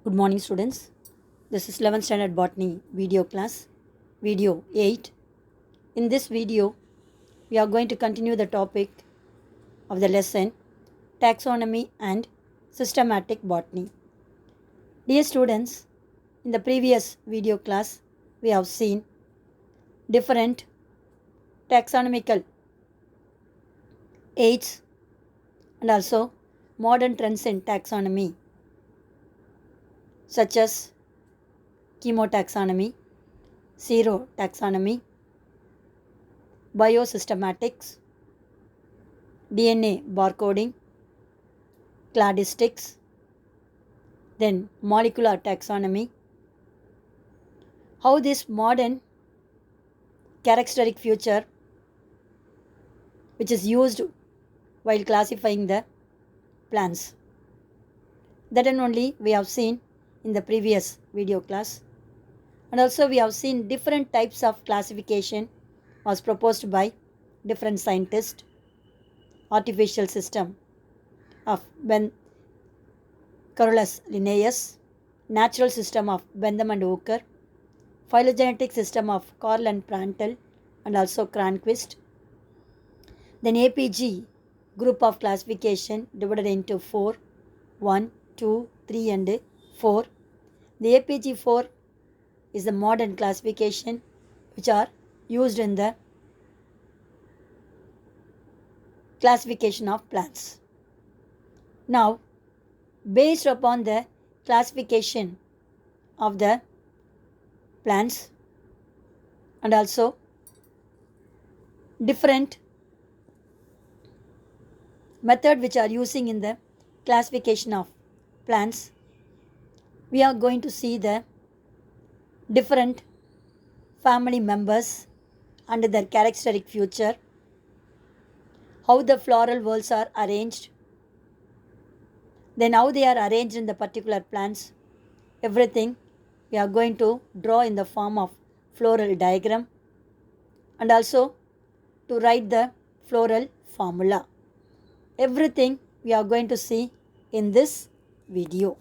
Good morning, students. This is 11th standard botany video class, video 8. In this video, we are going to continue the topic of the lesson taxonomy and systematic botany. Dear students, in the previous video class, we have seen different taxonomical aids and also modern trends in taxonomy, such as chemotaxonomy, zero taxonomy, biosystematics, DNA barcoding, cladistics, then molecular taxonomy, how this modern characteristic feature which is used while classifying the plants. That and only we have seen in the previous video class. And also we have seen different types of classification was proposed by different scientists. Artificial system of Carolus Linnaeus, natural system of Bentham and Hooker, phylogenetic system of Karl and Prandtl and also Cronquist. Then APG group of classification divided into 4, 1, 2, 3 and 4. The APG 4 is the modern classification which are used in the classification of plants. Now, based upon the classification of the plants and also different method which are using in the classification of plants, we are going to see the different family members and their characteristic feature, how the floral whorls are arranged, then how they are arranged in the particular plants. Everything we are going to draw in the form of floral diagram and also to write the floral formula. Everything we are going to see in this video.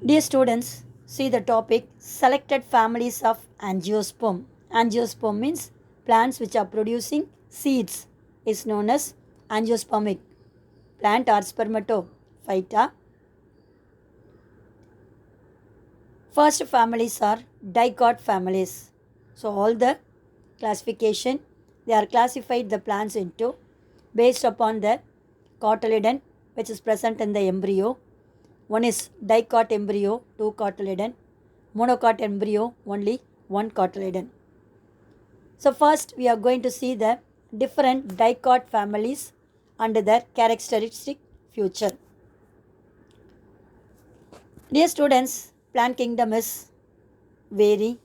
Dear students, see the topic selected families of angiosperm. Angiosperm means plants which are producing seeds is known as angiospermic plant or spermatophyta. First families are dicot families. So all the classification, they are classified the plants into based upon the cotyledon which is present in the embryo. One is dicot embryo, 2 cotyledon, monocot embryo, only 1 cotyledon. So first we are going to see the different dicot families and their characteristic feature. Dear students, plant kingdom is very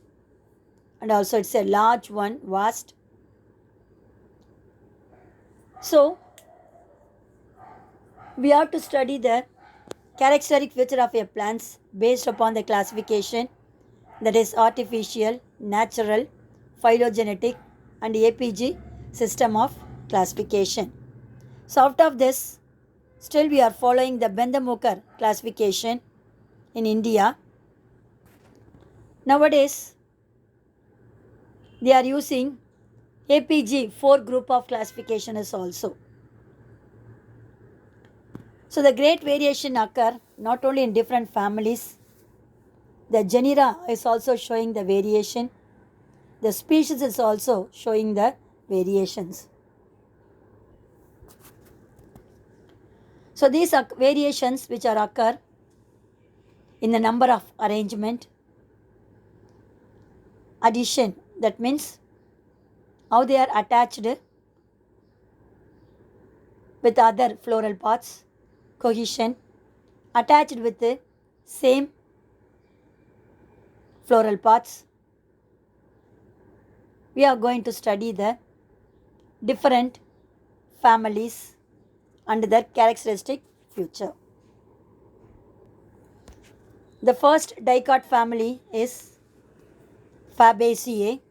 and also it's a large one, vast. So we have to study the characteristic feature of a plants based upon the classification, that is artificial, natural, phylogenetic and APG system of classification. So out of this, still we are following the Bentham-Hooker classification in India. Nowadays, they are using APG 4 group of classification is also. So the great variation occur not only in different families, the genera is also showing the variation, the species is also showing the variations. So these are variations which are occur in the number of arrangement, addition, that means how they are attached with other floral parts, cohesion, attached with the same floral parts. We are going to study the different families and their characteristic feature. The first dicot family is Fabaceae.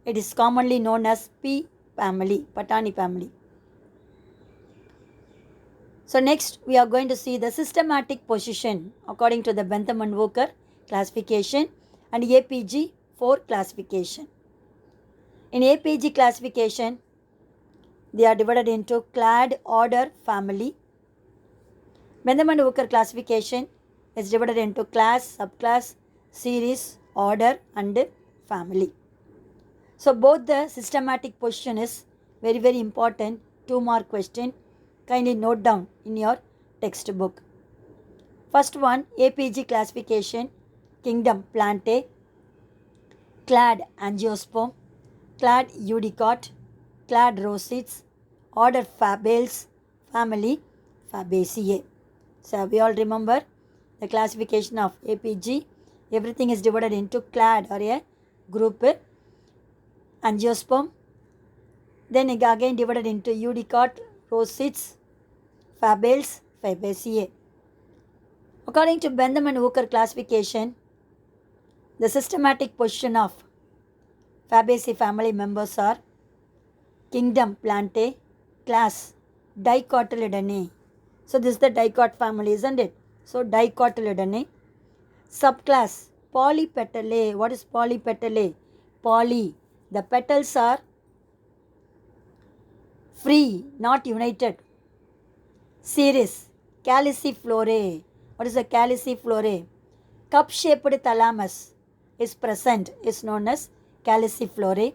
It is commonly known as P family, Patani family. So next we are going to see the systematic position according to the Bentham and Walker classification and APG 4 classification. In APG classification, they are divided into clade, order, family. Bentham and Walker classification is divided into class, subclass, series, order and family. So both the systematic position is very important. 2-mark question. Kindly note down in your textbook. First one, APG classification, kingdom Plantae, clade Angiosperm, clade Eudicot, clade Rosids, order Fabaceae, family Fabaceae. So we all remember the classification of APG. Everything is divided into clade or a group, Angiosperm, then again divided into Eudicot, Rosids, Fabaceae, Fabaceae. According to Bentham and Walker classification, the systematic position of Fabaceae family members are kingdom Plantae, class Dicotyledonnae. So this is the dicot family, isn't it? So Dicotyledonnae. Subclass Polypetalae. What is Polypetalae? Poly. The petals are free, not united. Series Caliciflorae. What is a Caliciflorae? Cup-shaped thalamus is present, is known as Caliciflorae.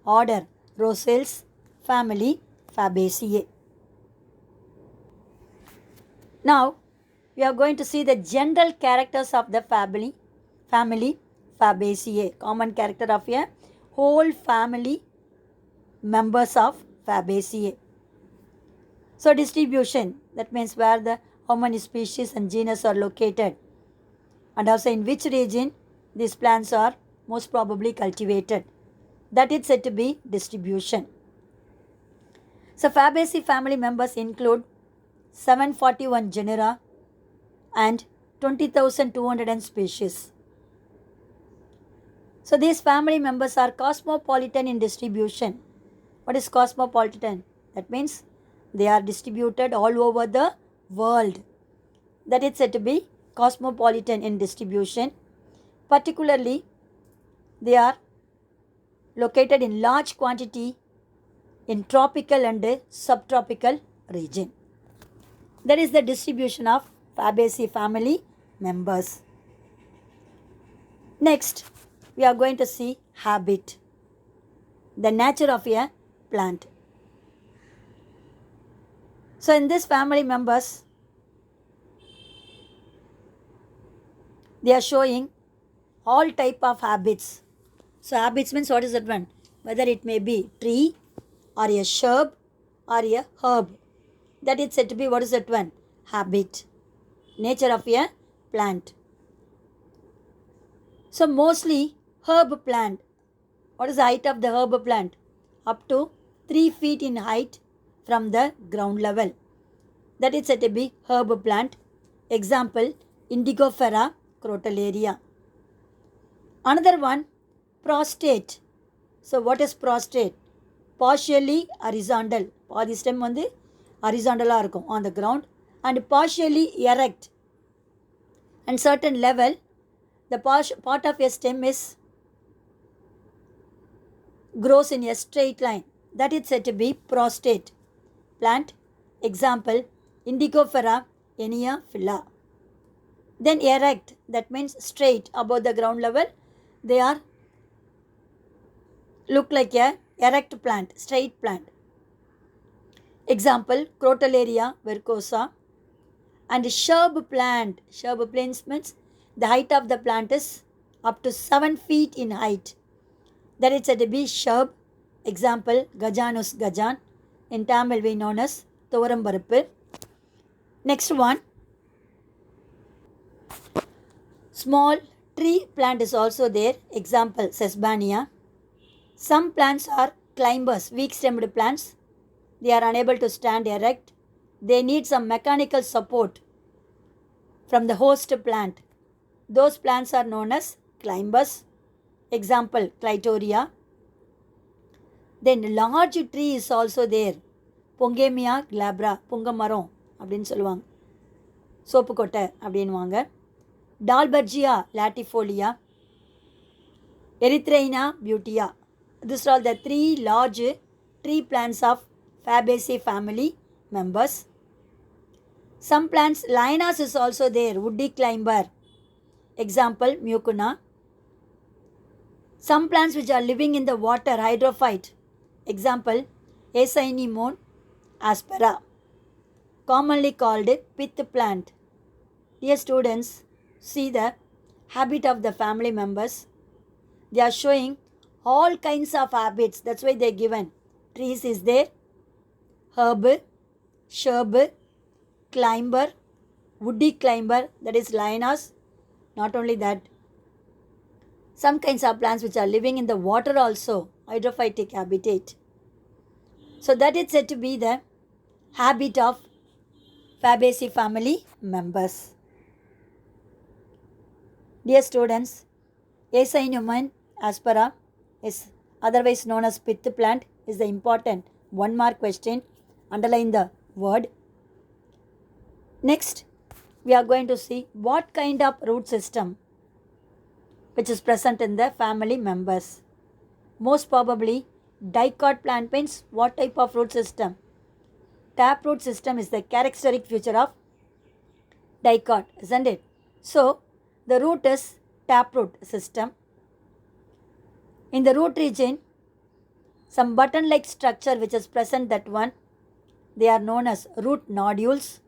Order Rosales, family Fabaceae. Now we are going to see the general characters of the family Fabaceae. Common character of a whole family members of Fabaceae. So distribution, that means where how many species and genus are located, and also in which region these plants are most probably cultivated. That is said to be distribution. So Fabaceae family members include 741 genera and 20,200 species. So these family members are cosmopolitan in distribution. What is cosmopolitan? That means they are distributed all over the world. That is said to be cosmopolitan in distribution. Particularly, they are located in large quantity in tropical and subtropical region. That is the distribution of Fabaceae family members. Next, we are going to see habit, the nature of a plant. So in this family members, they are showing all type of habits. So habits means what is that one? Whether it may be tree or a shrub or a herb. That is said to be what is that one? Habit. Nature of a plant. So mostly herb plant. What is the height of the herb plant? Up to 3 feet in height from the ground level. That is said to be herb plant. Example, Indigofera crotalaria. Another one, prostate. So what is prostate? Partially horizontal. பாதி stem வந்து ஹரிசாண்டலாக இருக்கும் on the ground and partially erect. And certain level, the part of a stem is grows in a straight line. That is said to be prostate plant. Example, Indigofera enneaphylla. Then erect, that means straight above the ground level. They are look like a erect plant, straight plant. Example, Crotalaria vercosa. And shrub plant. Shrub plants means the height of the plant is up to 7 feet in height. That is said to be shrub. Example, Gajanus gajan. In Tamil we known as Thorambarappu. Next one, small tree plant is also there. Example, Sesbania. Some plants are climbers, weak stemmed plants. They are unable to stand erect. They need some mechanical support from the host plant. Those plants are known as climbers. Example, Clitoria. Then large tree is also there. Pongamia glabra, Pungamaram. அப்படின்னு சொல்லுவாங்க. Soap கொட்டை அப்படின்வாங்க. Dalbergia latifolia, Erythrina Butea. These are all the 3 large tree plants of Fabaceae family members. Some plants, Lianas is also there, woody climber. Example, Mucuna. Some plants which are living in the water, hydrophyte. Example, Aesynemon aspera, commonly called pith plant. Dear students, see the habit of the family members. They are showing all kinds of habits. That's why they are given. Trees is there, herb, shrub, climber, woody climber, that is lianas. Not only that, some kinds of plants which are living in the water also, hydrophytic habitat. So that is said to be the habit of Fabaceae family members. Dear students, Aesynemon aspera is otherwise known as pith plant is the important 1 mark question. Underline the word. Next, we are going to see what kind of root system which is present in the family members. Most probably, dicot plant means what type of root system? Taproot system is the characteristic feature of dicot, isn't it? So, the root is taproot system. In the root region, some button-like structure which is present, that one, they are known as root nodules.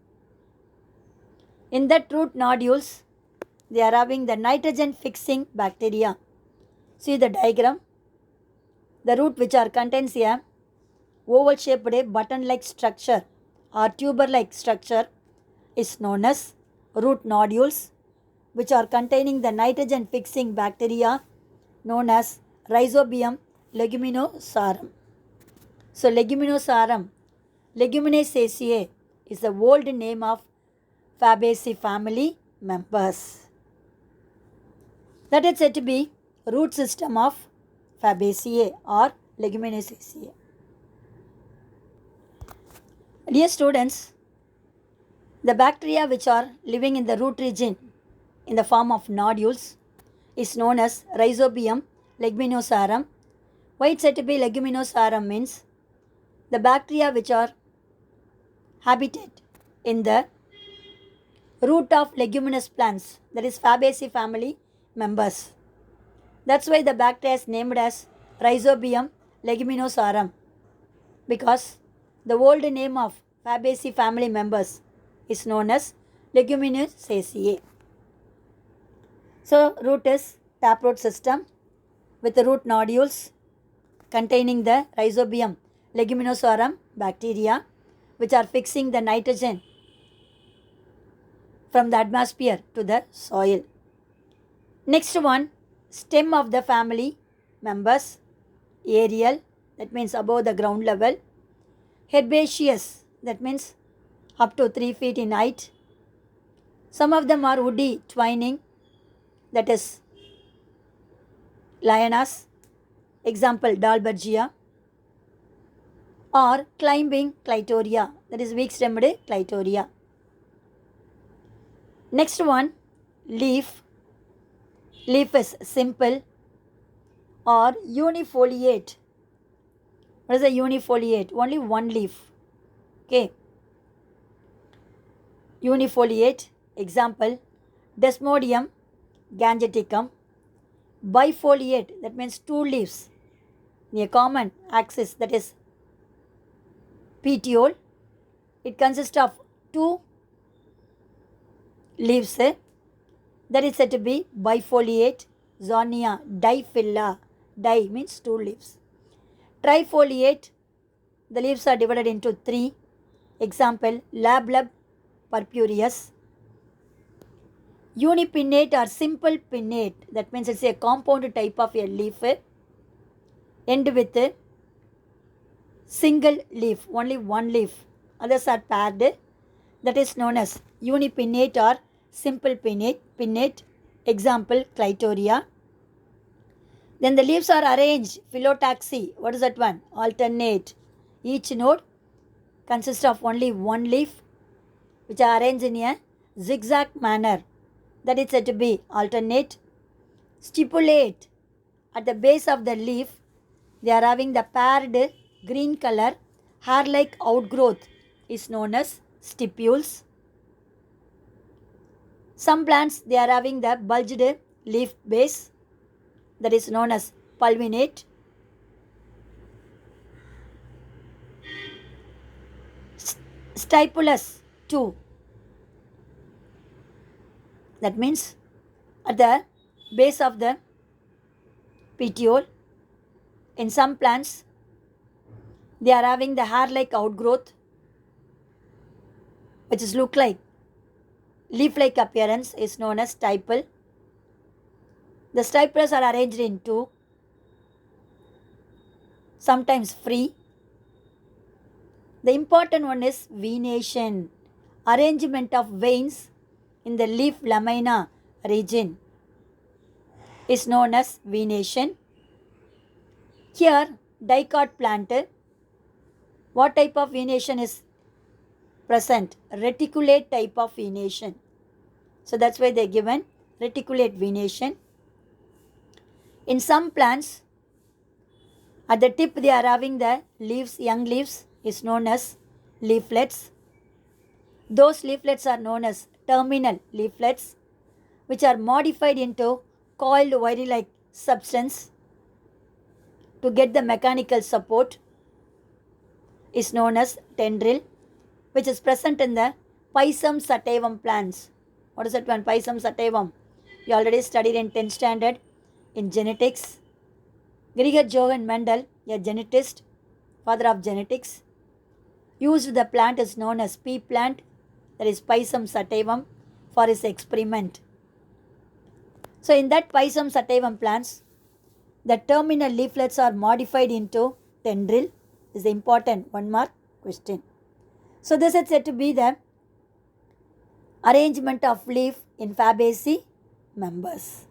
In that root nodules, they are having the nitrogen fixing bacteria. See the diagram. The root which are contains a oval shaped button-like structure or tuber-like structure is known as root nodules, which are containing the nitrogen fixing bacteria known as Rhizobium leguminosarum. So leguminosarum, Leguminaceae is the old name of Fabaceae family members. That is said to be root system of Fabaceae or Leguminaceae. Dear students, the bacteria which are living in the root region in the form of nodules is known as Rhizobium leguminosarum. Why it's said to be leguminosarum means the bacteria which are habitat in the root of leguminous plants, that is Fabaceae family members. That's why the bacteria is named as Rhizobium leguminosarum, because the old name of Fabaceae family members is known as Leguminosaceae. So root is taproot system with the root nodules containing the Rhizobium leguminosarum bacteria which are fixing the nitrogen from the atmosphere to the soil. Next one, stem of the family members, aerial, that means above the ground level. Herbaceous, that means up to 3 feet in height. Some of them are woody twining, that is Lianas, example Dalbergia, or climbing Clitoria, that is weak stemmed Clitoria. Next one, leaf. Leaf is simple or unifoliate. What is a unifoliate? Only one leaf. Okay. Unifoliate, example Desmodium gangeticum. Bifoliate, that means 2 leaves near common axis, that is petiole. It consists of 2 leaves, that is said to be bifoliate. Zonia diphylla, di means 2 leaves. Trifoliate, the leaves are divided into 3. Example Lablab purpureus. Unipinnate or simple pinnate, that means it's a compound type of a leaf, end with a single leaf, only one leaf, others are paired, that is known as unipinnate or simple pinnate. Example Clitoria. Then the leaves are arranged phyllotaxy. What is that one? Alternate. Each node consists of only one leaf. which are arranged in a zigzag manner, that is said to be alternate. Stipulate, at the base of the leaf, they are having the paired green color hair-like outgrowth is known as stipules. Some plants, they are having the bulged leaf base, that is known as pulvinate. Stipulous too, that means at the base of the petiole. In some plants, they are having the hair-like outgrowth, which is look like leaf-like appearance, is known as stipule. The stipules are arranged in two, sometimes free. The important one is venation, arrangement of veins in the leaf lamina region is known as venation. Here, dicot plant, what type of venation is present? Reticulate type of venation. So that's why they are given reticulate venation. In some plants, at the tip they are having the leaves, young leaves is known as leaflets. Those leaflets are known as terminal leaflets, which are modified into coiled wire-like substance to get the mechanical support is known as tendril, which is present in the Pisum sativum plants. What is that one? Pisum sativum. You already studied in 10th standard in genetics. Gregor Johann Mendel, a genetist, father of genetics, used the plant is known as pea plant, that is Pisum sativum, for his experiment. So in that Pisum sativum plants, the terminal leaflets are modified into tendril. Is the important 1 mark question. So this is said to be the arrangement of leaf in Fabaceae members.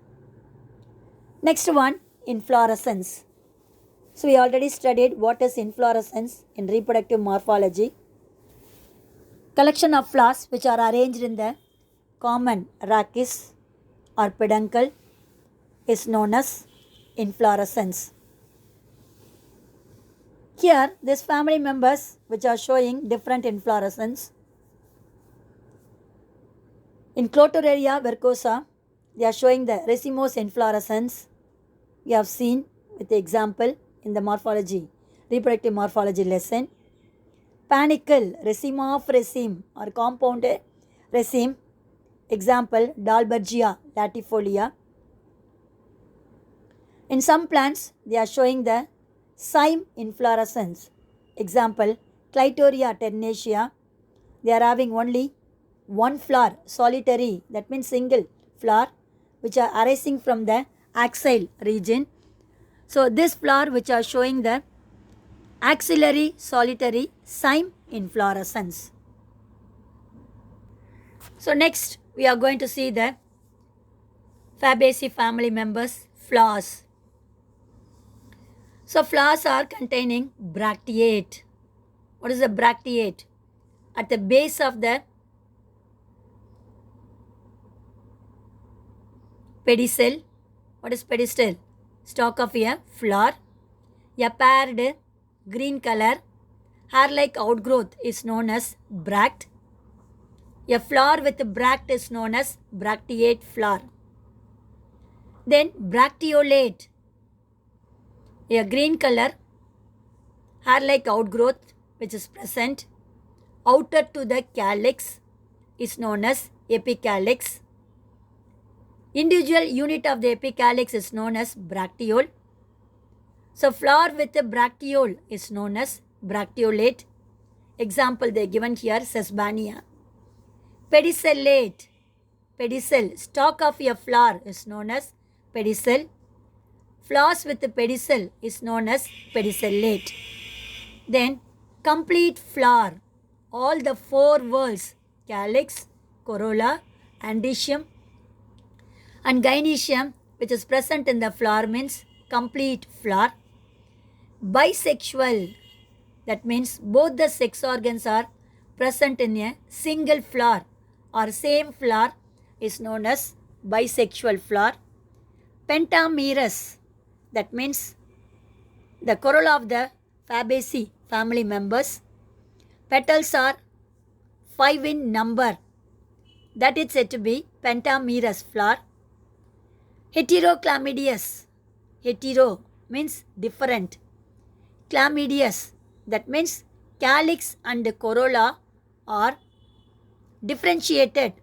Next one, inflorescence. So we already studied what is inflorescence in reproductive morphology. Collection of flowers which are arranged in the common rachis or peduncle is known as inflorescence. Here, these family members which are showing different inflorescence. In Clotoreria vercosa, they are showing the racemose inflorescence. We have seen with the example in the morphology, reproductive morphology lesson. Panicle, raceme of raceme or compound raceme. Example, Dalbergia latifolia. In some plants, they are showing the cyme inflorescence. Example, Clitoria ternacea. They are having only one flower, solitary, that means single flower, which are arising from the axil region. So this flower which are showing the axillary solitary cyme inflorescence. So next we are going to see the Fabaceae family members, flowers. So flowers are containing bracteate. What is the bracteate? At the base of the pedicel. What is pedicel? Stalk of a flower. A paired green color hair-like outgrowth is known as bract. A flower with bract is known as bracteate flower. Then bracteolate. A green color hair-like outgrowth which is present outer to the calyx is known as epicalyx. Individual unit of the epicalyx is known as bracteole. So flower with a bracteole is known as bracteolate. Example they are given here, Sesbania. Pedicellate. Pedicel, stalk of a flower is known as pedicel. Flowers with the pedicel is known as pedicellate. Then complete flower, all the four whorls, calyx, corolla, androecium and gynoecium, which is present in the flower means complete flower. Bisexual, that means both the sex organs are present in a single flower or same flower is known as bisexual flower. Pentamerous, that means the corolla of the Fabaceae family members. Petals are 5 in number. That is said to be pentamerous flower. Heterochlamydeous. Hetero means different. Chlamydeous, that means calyx and corolla are differentiated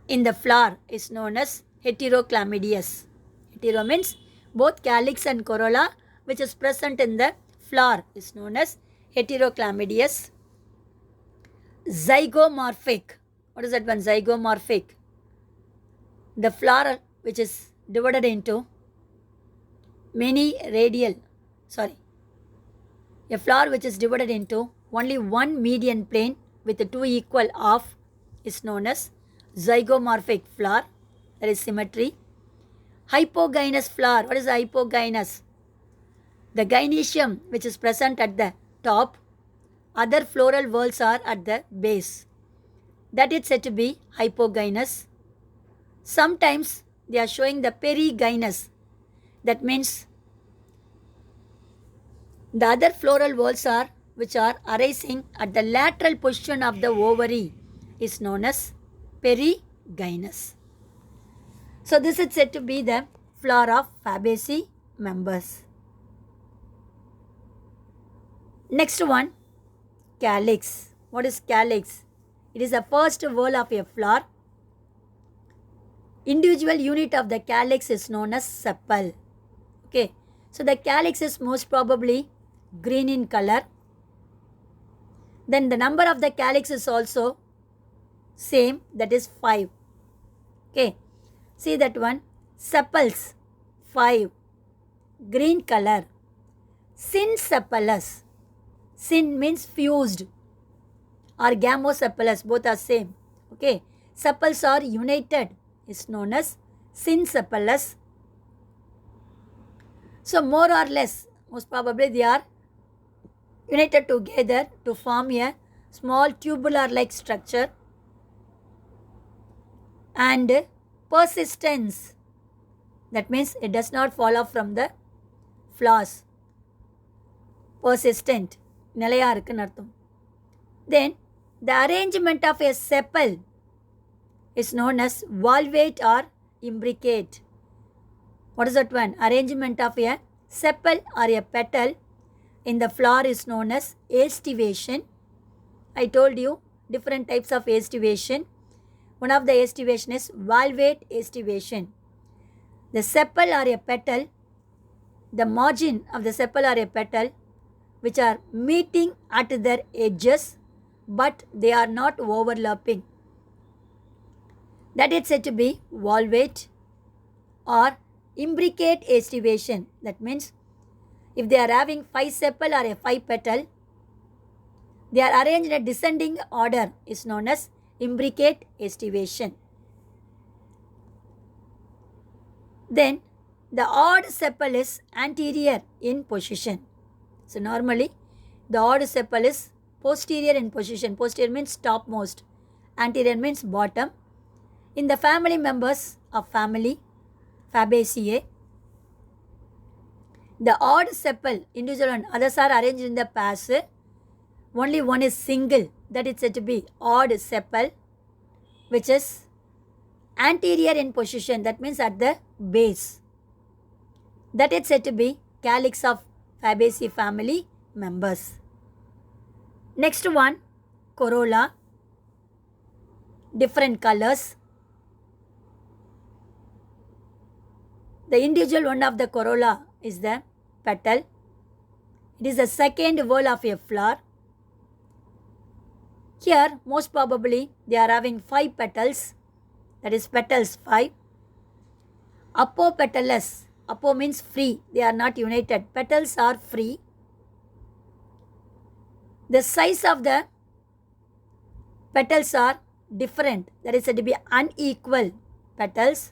in the flower is known as heterochlamydeous. Hetero means both calyx and corolla which is present in the flower is known as heterochlamydeous. Zygomorphic. What is that one? Zygomorphic. The flower which is divided into a flower which is divided into only one median plane with two equal half is known as zygomorphic flower. That is symmetry. Hypogynous flower. What is hypogynous? The gynoecium which is present at the top, other floral whorls are at the base. That is said to be hypogynous. Sometimes they are showing the perigynous. That means the other floral whorls are which are arising at the lateral position of the ovary is known as perigynous. So this is said to be the flower of Fabaceae members. Next one, calyx. What is calyx? It is the first whorl of a flower. Individual unit of the calyx is known as sepal. Okay, so the calyx is most probably green in color. Then the number of the calyx is also same, that is 5. Okay, see that one. Sepals 5, green color. Synsepalous. Syn means fused or gamosepalous, both are same. Okay, sepals are united is known as synsepalous. So more or less, most probably they are united together to form a small tubular like structure. And persistence, that means it does not fall off from the flowers. Persistent, நிலையா இருக்குன்னு அர்த்தம். Then the arrangement of a sepal is known as valvate or imbricate. What is that one? Arrangement of a sepal or a petal in the flower is known as aestivation. I told you different types of aestivation. One of the aestivation is valvate aestivation. The sepal or a petal, the margin of the sepal or a petal which are meeting at their edges but they are not overlapping. That is said to be valvate or imbricate aestivation. That means if they are having 5 sepal or a 5 petal, they are arranged in a descending order is known as imbricate aestivation. Then the odd sepal is anterior in position. So normally the odd sepal is posterior in position. Posterior means topmost. Anterior means bottom. In the family members of family Fabaceae, the odd sepal, individual and others are arranged in the pairs. Only one is single, that is said to be odd sepal, which is anterior in position, that means at the base. That is said to be calyx of Fabaceae family members. Next one, corolla, different colors. The individual one of the corolla is the petal. It is the second whorl of a flower. Here, most probably, they are having 5 petals. That is petals 5. Apopetalous. Apo means free. They are not united. Petals are free. The size of the petals are different. That is said to be unequal petals.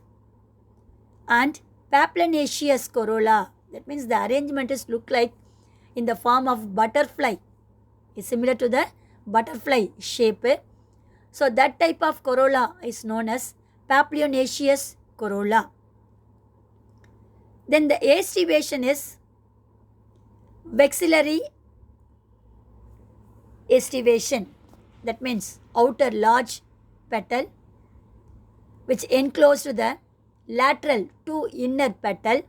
And papilionaceous corolla. That means the arrangement is look like in the form of butterfly. is similar to the butterfly shape. So that type of corolla is known as papilionaceous corolla. Then the aestivation is vexillary aestivation. That means outer large petal which enclosed the lateral two inner petal.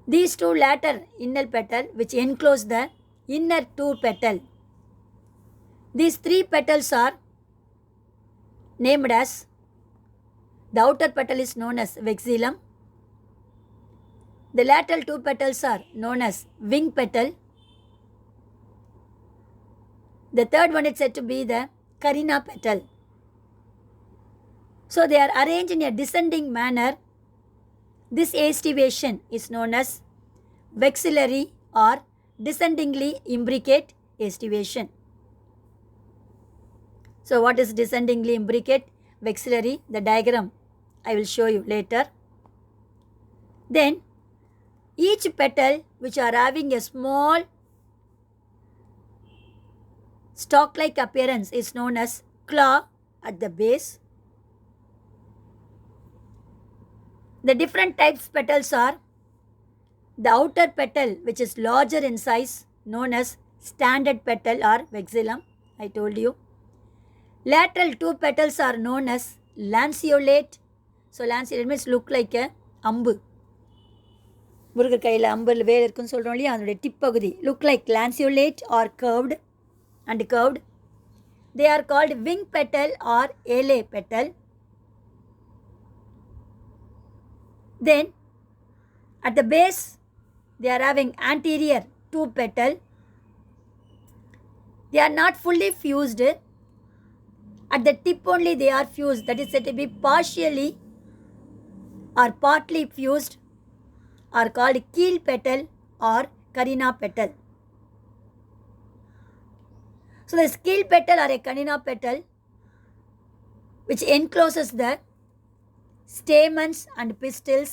These two lateral inner petal which enclose the inner two petal. These three petals are named as, the outer petal is known as vexillum. The lateral two petals are known as wing petal. The third one is said to be the carina petal. So they are arranged in a descending manner. This aestivation is known as vexillary or descendingly imbricate aestivation. So what is descendingly imbricate? Vexillary, the diagram I will show you later. Then each petal which are having a small stalk-like appearance is known as claw at the base. The different types petals are the outer petal which is larger in size known as standard petal or vexillum, I told you. Lateral two petals are known as lanceolate. So lanceolate means look like a அம்பு. முருகர் கையில் அம்பில் வேல் இருக்குன்னு சொல்கிறோம் இல்லையா, அதனுடைய tip பகுதி look like lanceolate or curved and curved. They are called wing petal or alae petal. Then at the base they are having anterior two petal. They are not fully fused. At the tip only they are fused, that is said to be partially or partly fused, are called keel petal or carina petal. So the keel petal or a carina petal which encloses the stamens and pistils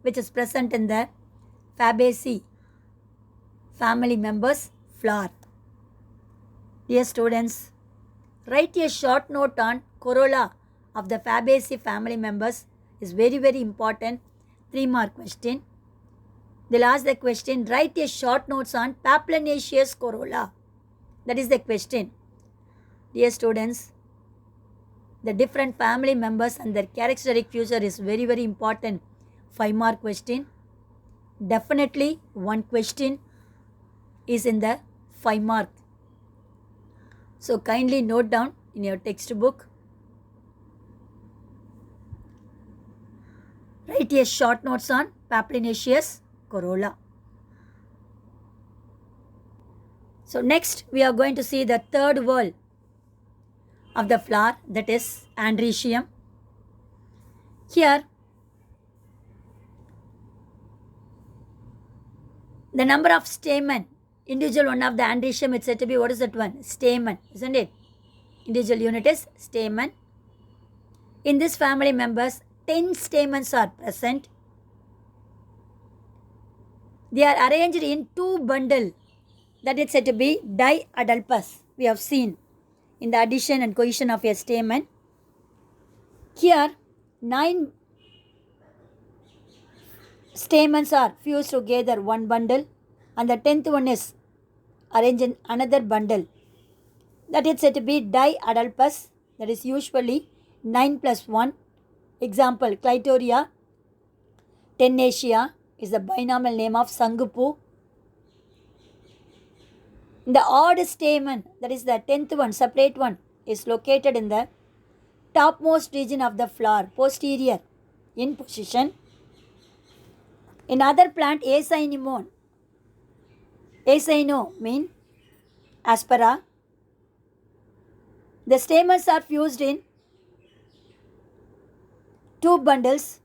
which is present in the Fabaceae family members flower. Dear students, write a short note on corolla of the Fabaceae family members. Is very important. 3-mark question. They'll ask the question, write a short notes on papilionaceous corolla. That is the question. Dear students, the different family members and their characteristic feature is very important. 5-mark question. Definitely one question is in the 5-mark. So kindly note down in your textbook. Write a short notes on papilionaceous corolla. So next we are going to see the third whorl of the flower, that is androecium. Here the number of stamen, individual one of the androecium is said to be, what is that one? Stamen, isn't it? Individual unit is stamen. In this family members 10 stamens are present. They are arranged in 2 bundles, that is said to be diadalpous. We have seen in the addition and cohesion of a stamen. Here 9 stamens are fused together one bundle and the 10th one is arranged in another bundle. That is said to be diadalpous, that is usually 9 plus 1. Example, Clitoria tenacia is the binomial name of Sangupu. The odd stamen, that is the 10th one, separate one, is located in the topmost region of the flower, posterior in position. In other plant, Acyno mean aspera. The stamens are fused in 2 bundles.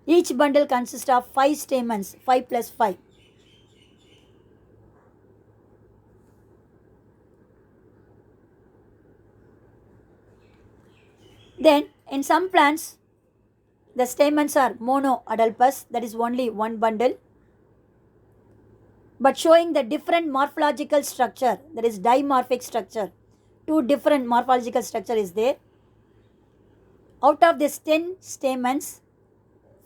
Each bundle consists of 5 stamens, 5 plus 5. Then in some plants the stamens are monoadalpous, that is only one bundle. but showing the different morphological structure, that is dimorphic structure. Two different morphological structure is there. Out of these 10 stamens,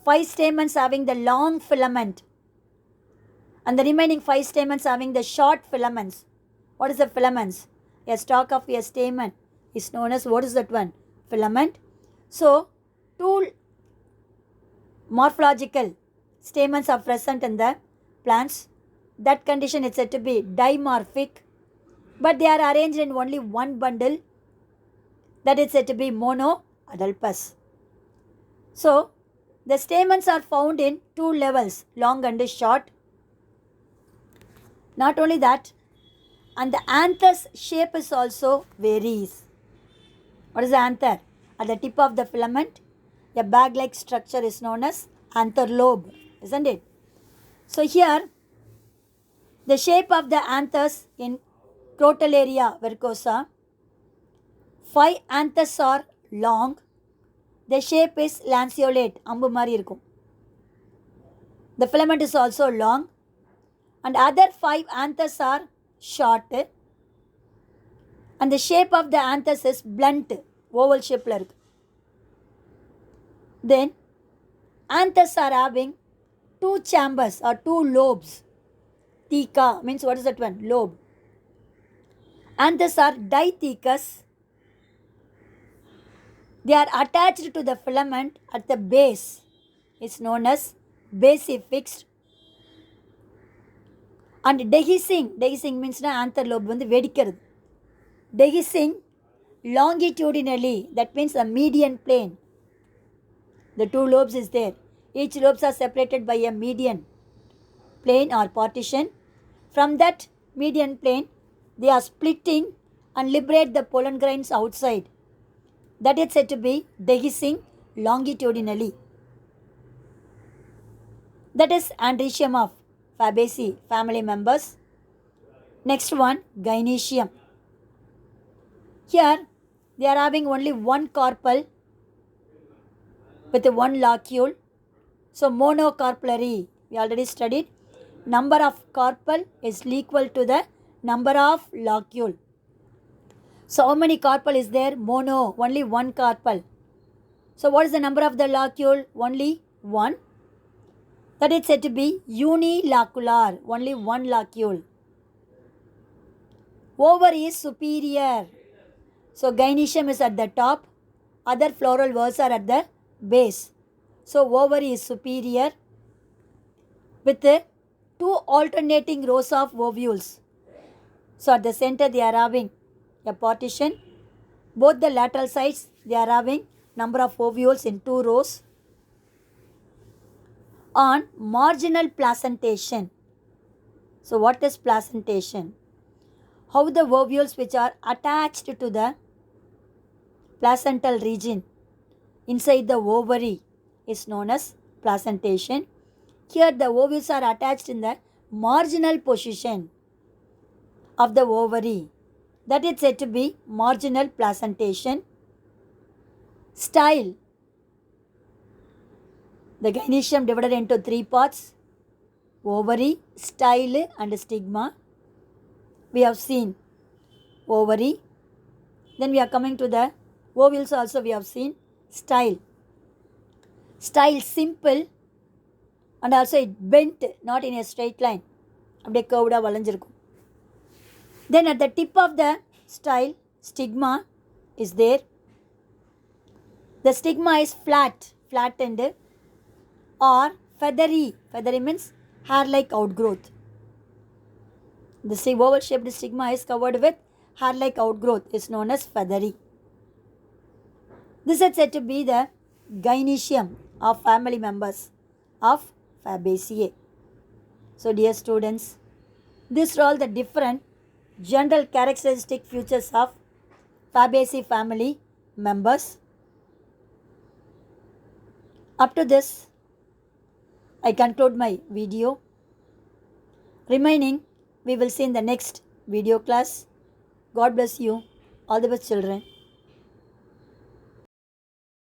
5 stamens having the long filament and the remaining 5 stamens having the short filaments. What is the filaments? A stalk of a stamen is known as, what is that one? Filament. So, two morphological stamens are present in the plants. That condition is said to be dimorphic, but they are arranged in only one bundle. That is said to be monoadelphous. So, the stamens are found in two levels, long and short. Not only that, and the anther's shape is also varies. What is the anther? At the tip of the filament, a bag-like structure is known as anther lobe, isn't it? So here, the shape of the anthers in Crotalaria verrucosa, 5 anthers are long. The shape is lanceolate, ambu mari irukum. The filament is also long, and other 5 anthers are short, and the shape of the anthers is blunt, oval shape la irukku. Then anthers are having 2 chambers or 2 lobes. Theca means, what is that one? Lobe. Anthers are dithecous. They are attached to the filament at the base. It's known as basifixed. And dehiscing means anther lobe வந்து வெடிக்கிறது. Dehiscing longitudinally, that means the median plane. The 2 lobes is there. Each lobes are separated by a median plane or partition. From that median plane, they are splitting and liberate the pollen grains outside. That is said to be dehiscing longitudinally. That is androecium of Fabaceae family members. Next one, gynoecium. Here, they are having only one carpel with one locule. So, monocarpellary, we already studied. Number of carpel is equal to the number of locule. So, how many carpel is there? Mono, only one carpel. So, what is the number of the locule? Only one. That is said to be unilocular, only one locule. Ovary is superior. So, gynoecium is at the top, other floral verse are at the base. So, ovary is superior with 2 alternating rows of ovules. So, at the center they are having a partition. Both the lateral sides they are having number of ovules in 2 rows. On marginal placentation. So, what is placentation? How the ovules which are attached to the placental region inside the ovary is known as placentation. Here the ovules are attached in the marginal position of the ovary. That is said to be marginal placentation. Style. The gynoecium divided into 3 parts: ovary, style and stigma. We have seen ovary. Then we are coming to the ovules also we have seen. Style. Style simple and also it bent, not in a straight line. அப்படியே curved வளைஞ்சிருக்கும். Then at the tip of the style, stigma is there. The stigma is flattened or feathery. Feathery means hair-like outgrowth. The oval-shaped stigma is covered with hair-like outgrowth, is known as feathery. This is said to be the gynoecium of family members of Fabaceae. So, dear students, these are all the different general characteristic features of Fabaceae family members. Up to this, I conclude my video. Remaining, we will see in the next video class. God bless you. All the best, children.